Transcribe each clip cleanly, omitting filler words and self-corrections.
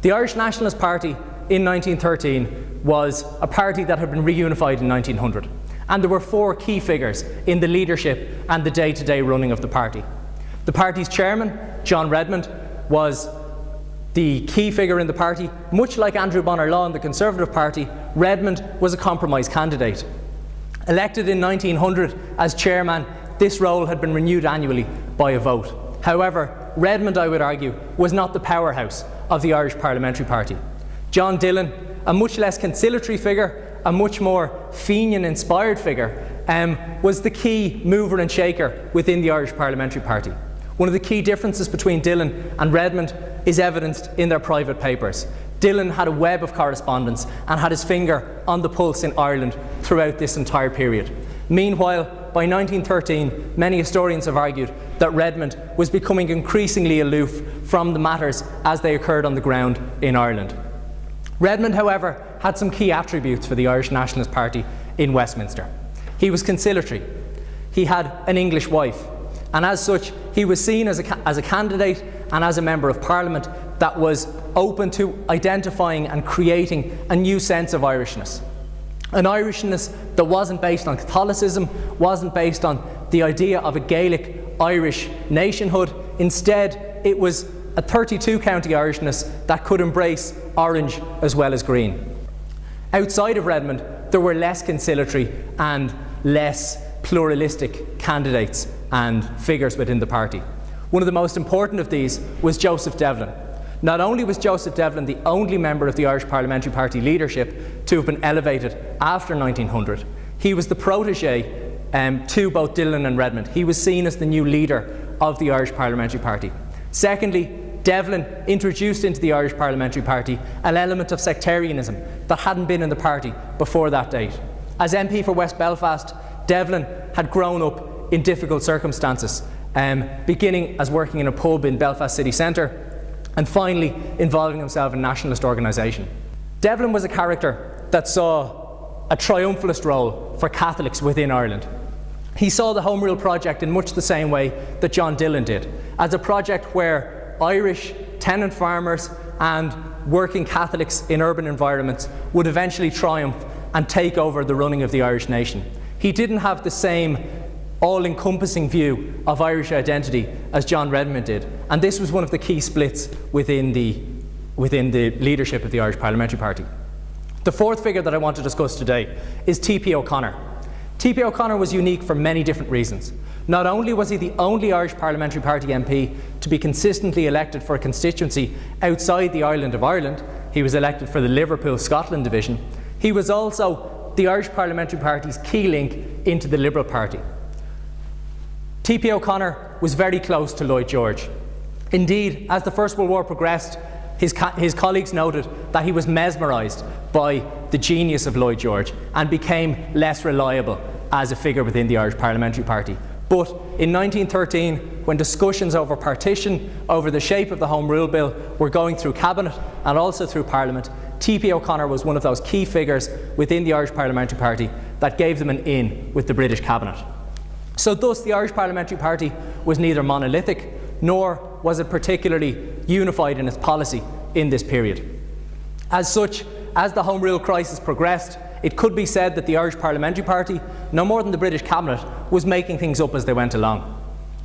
The Irish Nationalist Party in 1913 was a party that had been reunified in 1900, and there were four key figures in the leadership and the day-to-day running of the party. The party's chairman, John Redmond, was the key figure in the party. Much like Andrew Bonar Law in the Conservative Party, Redmond was a compromise candidate. Elected in 1900 as chairman, this role had been renewed annually by a vote. However, Redmond, I would argue, was not the powerhouse of the Irish Parliamentary Party. John Dillon, a much less conciliatory figure, a much more Fenian-inspired figure, was the key mover and shaker within the Irish Parliamentary Party. One of the key differences between Dillon and Redmond is evidenced in their private papers. Dillon had a web of correspondence and had his finger on the pulse in Ireland throughout this entire period. Meanwhile, by 1913, many historians have argued that Redmond was becoming increasingly aloof from the matters as they occurred on the ground in Ireland. Redmond, however, had some key attributes for the Irish Nationalist Party in Westminster. He was conciliatory. He had an English wife, and as such, he was seen as a candidate and as a member of Parliament that was open to identifying and creating a new sense of Irishness. An Irishness that wasn't based on Catholicism, wasn't based on the idea of a Gaelic Irish nationhood. Instead, it was a 32-county Irishness that could embrace orange as well as green. Outside of Redmond, there were less conciliatory and less pluralistic candidates and figures within the party. One of the most important of these was Joseph Devlin. Not only was Joseph Devlin the only member of the Irish Parliamentary Party leadership to have been elevated after 1900, he was the protege to both Dillon and Redmond. He was seen as the new leader of the Irish Parliamentary Party. Secondly, Devlin introduced into the Irish Parliamentary Party an element of sectarianism that hadn't been in the party before that date. As MP for West Belfast, Devlin had grown up in difficult circumstances, beginning as working in a pub in Belfast city centre, and finally involving himself in a nationalist organisation. Devlin was a character that saw a triumphalist role for Catholics within Ireland. He saw the Home Rule project in much the same way that John Dillon did, as a project where Irish tenant farmers and working Catholics in urban environments would eventually triumph and take over the running of the Irish nation. He didn't have the same all-encompassing view of Irish identity as John Redmond did, and this was one of the key splits within the leadership of the Irish Parliamentary Party. The fourth figure that I want to discuss today is T.P. O'Connor. T.P. O'Connor was unique for many different reasons. Not only was he the only Irish Parliamentary Party MP to be consistently elected for a constituency outside the island of Ireland, he was elected for the Liverpool Scotland division, he was also the Irish Parliamentary Party's key link into the Liberal Party. T.P. O'Connor was very close to Lloyd George. Indeed, as the First World War progressed, his colleagues noted that he was mesmerised by the genius of Lloyd George and became less reliable as a figure within the Irish Parliamentary Party. But in 1913, when discussions over partition, over the shape of the Home Rule Bill were going through Cabinet and also through Parliament, T.P. O'Connor was one of those key figures within the Irish Parliamentary Party that gave them an in with the British Cabinet. So thus the Irish Parliamentary Party was neither monolithic nor was it particularly unified in its policy in this period. As such, as the Home Rule crisis progressed, it could be said that the Irish Parliamentary Party, no more than the British Cabinet, was making things up as they went along.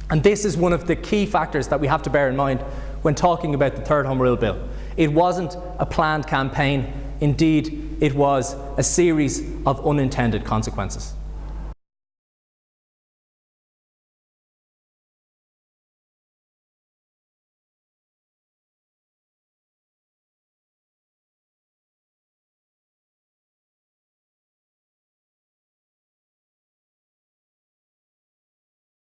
And this is one of the key factors that we have to bear in mind when talking about the Third Home Rule Bill. It wasn't a planned campaign. Indeed, it was a series of unintended consequences.